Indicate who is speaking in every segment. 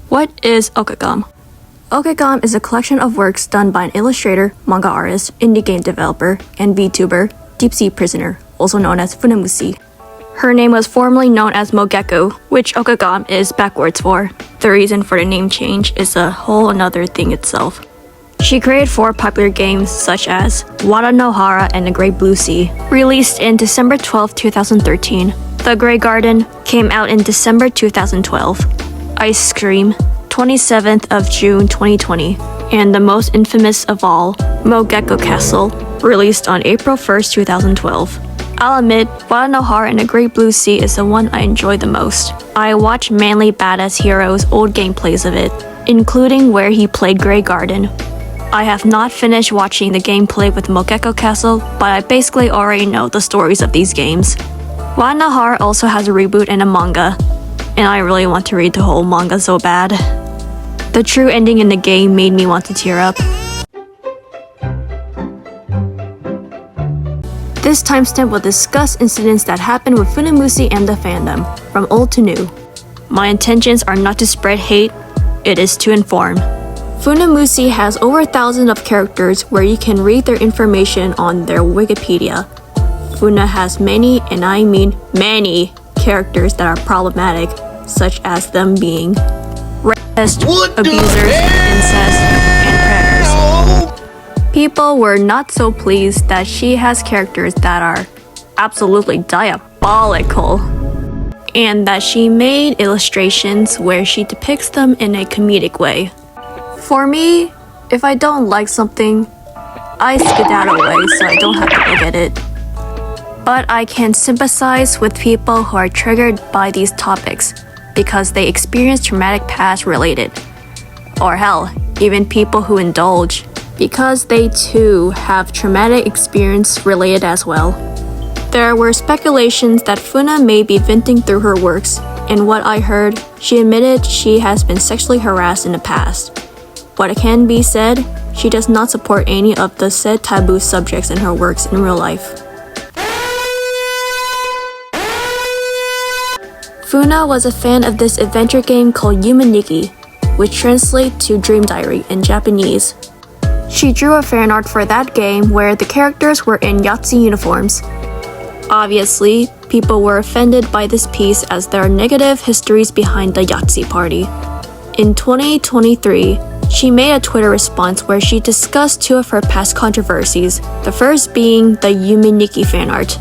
Speaker 1: What is Okegom? Okegom is a collection of works done by an illustrator, manga artist, indie game developer, and VTuber, Deep Sea Prisoner, also known as Funamusea. Her name was formerly known as Mogeko, which Okegom is backwards for. The reason for the name change is a whole another thing itself. She created 4 popular games such as Wada no Hara and The Great Blue Sea, released in December 12, 2013. The Grey Garden came out in December 2012. Ice Cream, 27th of June 2020. And the most infamous of all, Mogeko Castle, released on April 1st, 2012. I'll admit, Wada no Hara and The Great Blue Sea is the one I enjoy the most. I watched Manly Badass Hero's old gameplays of it, including where he played Grey Garden. I have not finished watching the gameplay with Mogeko Castle, but I basically already know the stories of these games. Wada no Hara also has a reboot and a manga, and I really want to read the whole manga so bad. The true ending in the game made me want to tear up. This timestamp will discuss incidents that happened with Funamusea and the fandom, from old to new. My intentions are not to spread hate, it is to inform. Funamusea has over 1,000 of characters where you can read their information on their Wikipedia. Funa has many, and I mean many, characters that are problematic, such as them being rapists, abusers, incest, and predators. People were not so pleased that she has characters that are absolutely diabolical, and that she made illustrations where she depicts them in a comedic way. For me, if I don't like something, I skedaddle away so I don't have to look at it. But I can sympathize with people who are triggered by these topics because they experience traumatic past related. Or hell, even people who indulge because they too have traumatic experience related as well. There were speculations that Funa may be venting through her works, and what I heard, she admitted she has been sexually harassed in the past. What can be said, she does not support any of the said taboo subjects in her works in real life. Funa was a fan of this adventure game called Yume Nikki, which translates to Dream Diary in Japanese. She drew a fanart for that game where the characters were in Yahtzee uniforms. Obviously, people were offended by this piece as there are negative histories behind the Yahtzee party. In 2023, she made a Twitter response where she discussed 2 of her past controversies, the first being the Yume Nikki fanart.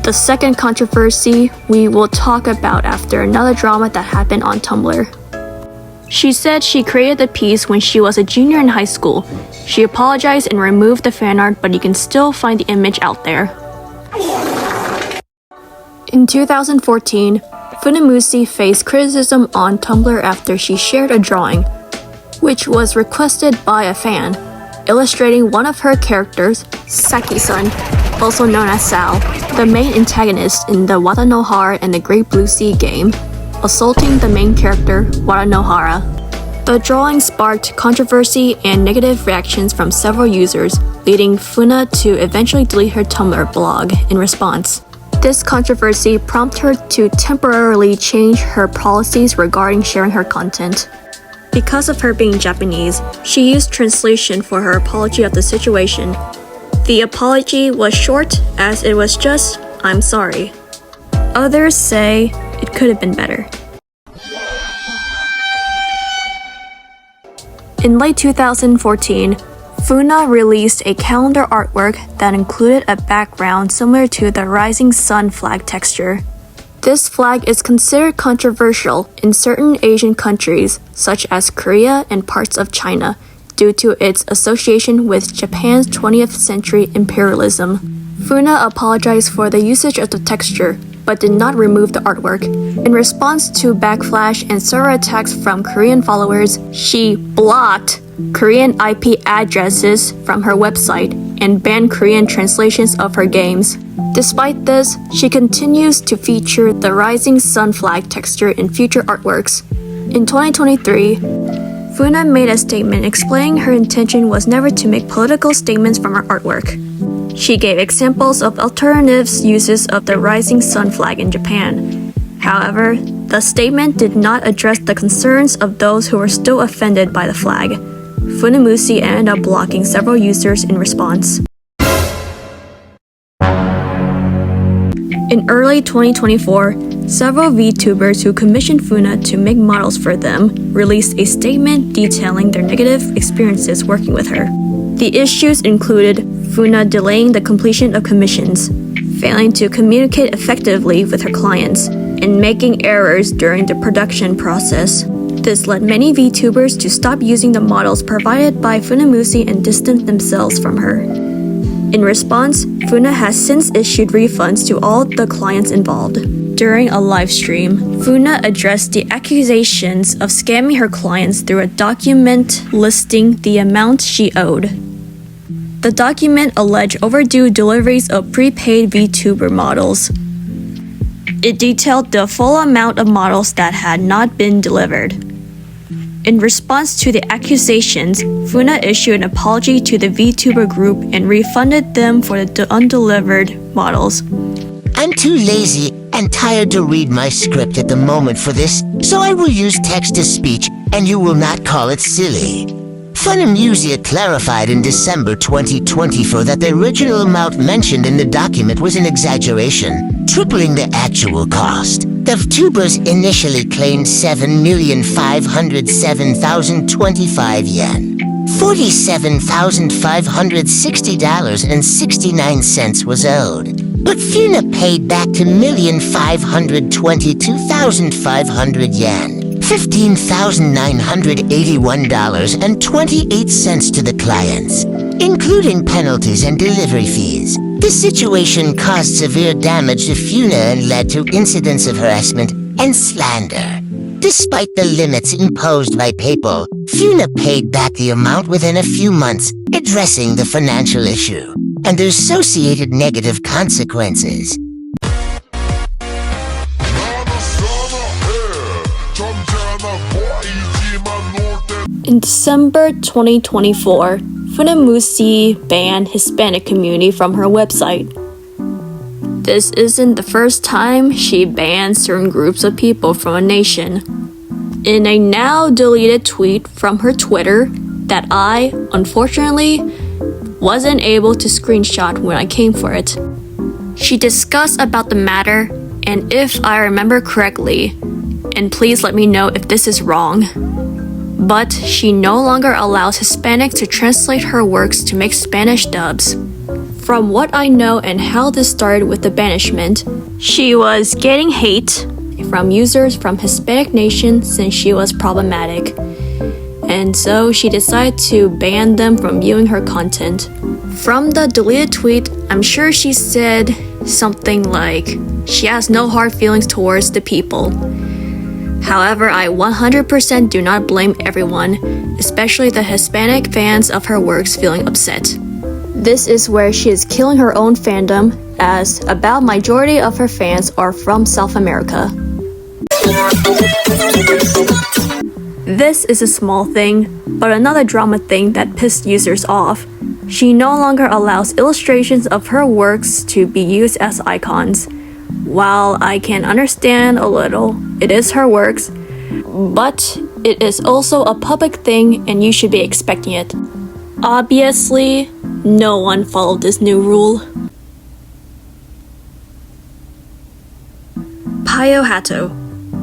Speaker 1: The second controversy we will talk about after another drama that happened on Tumblr. She said she created the piece when she was a junior in high school. She apologized and removed the fanart, but you can still find the image out there. In 2014, Funamusea faced criticism on Tumblr after she shared a drawing, which was requested by a fan, illustrating one of her characters, Saki-san, also known as Sal, the main antagonist in the Wada no Hara and the Great Blue Sea game, assaulting the main character, Wada no Hara. The drawing sparked controversy and negative reactions from several users, leading Funa to eventually delete her Tumblr blog in response. This controversy prompted her to temporarily change her policies regarding sharing her content. Because of her being Japanese, she used translation for her apology of the situation. The apology was short as it was just, "I'm sorry." Others say it could have been better. In late 2014, Funa released a calendar artwork that included a background similar to the rising sun flag texture. This flag is considered controversial in certain Asian countries, such as Korea and parts of China, due to its association with Japan's 20th century imperialism. Funa apologized for the usage of the texture, but did not remove the artwork. In response to backlash and server attacks from Korean followers, she blocked Korean IP addresses from her website and banned Korean translations of her games. Despite this, she continues to feature the rising sun flag texture in future artworks. In 2023, Funa made a statement explaining her intention was never to make political statements from her artwork. She gave examples of alternative uses of the rising sun flag in Japan. However, The statement did not address the concerns of those who were still offended by the flag. Funamusea ended up blocking several users in response. In early 2024, several VTubers who commissioned Funa to make models for them released a statement detailing their negative experiences working with her. The issues included Funa delaying the completion of commissions, failing to communicate effectively with her clients, and making errors during the production process. This led many VTubers to stop using the models provided by Funamusea and distance themselves from her. In response, Funa has since issued refunds to all the clients involved. During a live stream, Funa addressed the accusations of scamming her clients through a document listing the amount she owed. The document alleged overdue deliveries of prepaid VTuber models. It detailed the full amount of models that had not been delivered. In response to the accusations, Funa issued an apology to the VTuber group and refunded them for the undelivered models.
Speaker 2: I'm too lazy and tired to read my script at the moment for this, so I will use text-to-speech and you will not call it silly. Funamusea clarified in December 2024 that the original amount mentioned in the document was an exaggeration, tripling the actual cost. The VTubers initially claimed 7,507,025 yen. $47,560.69 was owed, but Funa paid back $2,522,500 yen. $15,981.28 to the clients, including penalties and delivery fees. The situation caused severe damage to Funa and led to incidents of harassment and slander. Despite the limits imposed by PayPal, Funa paid back the amount within a few months, addressing the financial issue and the associated negative consequences.
Speaker 1: In December 2024, Funamusea banned Hispanic community from her website. This isn't the first time she banned certain groups of people from a nation. In a now deleted tweet from her Twitter that I, unfortunately, wasn't able to screenshot when I came for it, she discussed about the matter, and if I remember correctly, and please let me know if this is wrong, but she no longer allows Hispanics to translate her works to make Spanish dubs. From what I know and how this started with the banishment, she was getting hate from users from Hispanic nations since she was problematic. And so she decided to ban them from viewing her content. From the deleted tweet, I'm sure she said something like, she has no hard feelings towards the people. However, I 100% do not blame everyone, especially the Hispanic fans of her works feeling upset. This is where she is killing her own fandom, as about majority of her fans are from South America. This is a small thing, but another drama thing that pissed users off. She no longer allows illustrations of her works to be used as icons. While I can understand a little, it is her works, but it is also a public thing and you should be expecting it. Obviously, no one followed this new rule. Pyohato,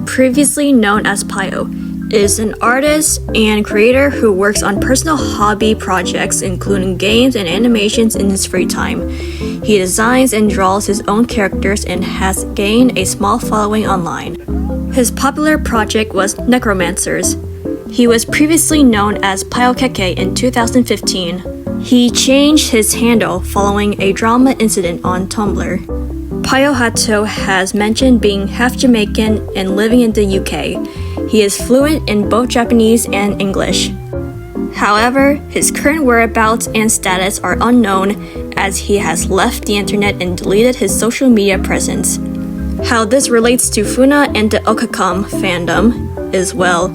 Speaker 1: previously known as Pyo, is an artist and creator who works on personal hobby projects including games and animations in his free time. He designs and draws his own characters and has gained a small following online. His popular project was Necromancers. He was previously known as Pyokeke in 2015. He changed his handle following a drama incident on Tumblr. Pyohato has mentioned being half Jamaican and living in the UK. He is fluent in both Japanese and English. However, his current whereabouts and status are unknown as he has left the internet and deleted his social media presence. How this relates to Funa and the Okegom fandom is, well,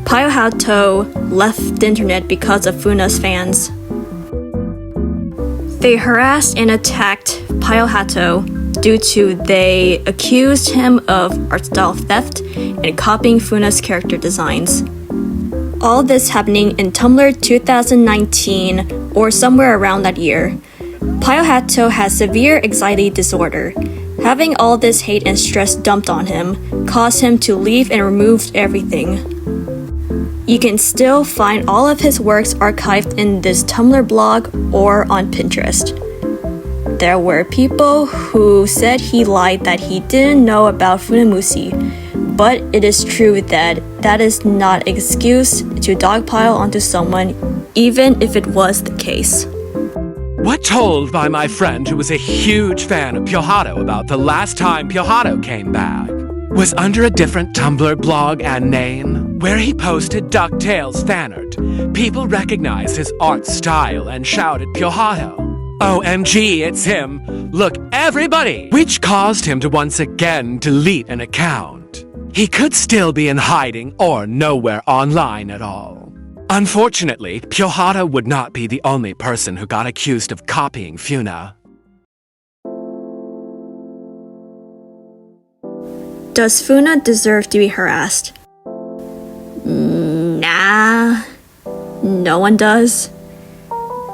Speaker 1: Pyohato left the internet because of Funa's fans. They harassed and attacked Pyohato, due to they accused him of art style theft and copying Funa's character designs. All this happening in Tumblr 2019 or somewhere around that year. Pyohato has severe anxiety disorder. Having all this hate and stress dumped on him caused him to leave and remove everything. You can still find all of his works archived in this Tumblr blog or on Pinterest. There were people who said he lied that he didn't know about funamusea, but it is true that that is not an excuse to dogpile onto someone, even if it was the case.
Speaker 3: What told by my friend who was a huge fan of Pyohato about the last time Pyohato came back was under a different Tumblr blog and name, where he posted DuckTales Fanart. People recognized his art style and shouted Pyohato. OMG, it's him! Look, everybody! Which caused him to once again delete an account. He could still be in hiding or nowhere online at all. Unfortunately, Pyohato would not be the only person who got accused of copying Funa.
Speaker 1: Does Funa deserve to be harassed? Nah, no one does.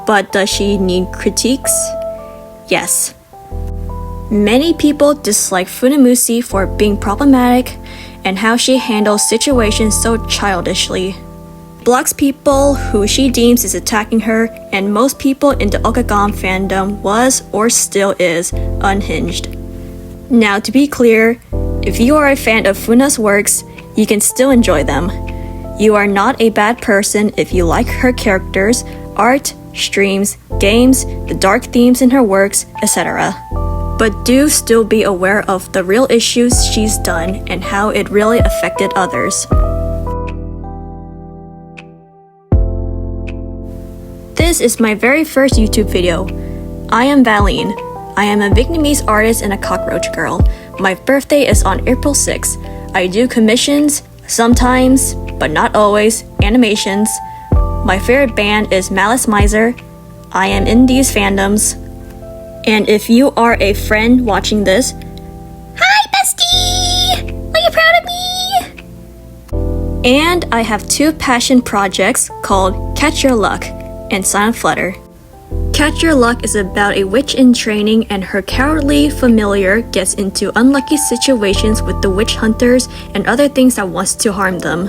Speaker 1: But does she need critiques? Yes. Many people dislike funamusea for being problematic and how she handles situations so childishly. Blocks people who she deems is attacking her, and most people in the Okegom fandom was, or still is, unhinged. Now to be clear, if you are a fan of Funa's works, you can still enjoy them. You are not a bad person if you like her characters, art, streams, games, the dark themes in her works, etc. But do still be aware of the real issues she's done and how it really affected others. This is my very first YouTube video. I am Valine. I am a Vietnamese artist and a cockroach girl. My birthday is on April 6th. I do commissions, sometimes, but not always, animations. My favorite band is Malice Miser. I am in these fandoms. And if you are a friend watching this, hi bestie! Are you proud of me? And I have two passion projects called Catch Your Luck and Silent Flutter. Catch Your Luck is about a witch in training and her cowardly familiar gets into unlucky situations with the witch hunters and other things that wants to harm them.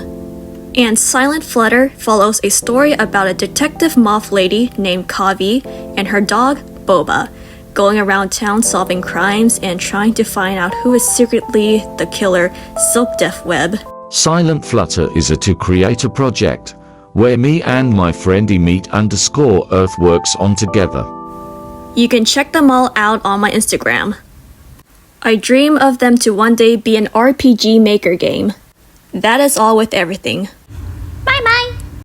Speaker 1: And Silent Flutter follows a story about a detective moth lady named Kavi and her dog, Boba, going around town solving crimes and trying to find out who is secretly the killer Silk Death Web.
Speaker 4: Silent Flutter is a to-creator project where me and my friend Earth works on together.
Speaker 1: You can check them all out on my Instagram. I dream of them to one day be an RPG maker game. That is all with everything. Bye bye!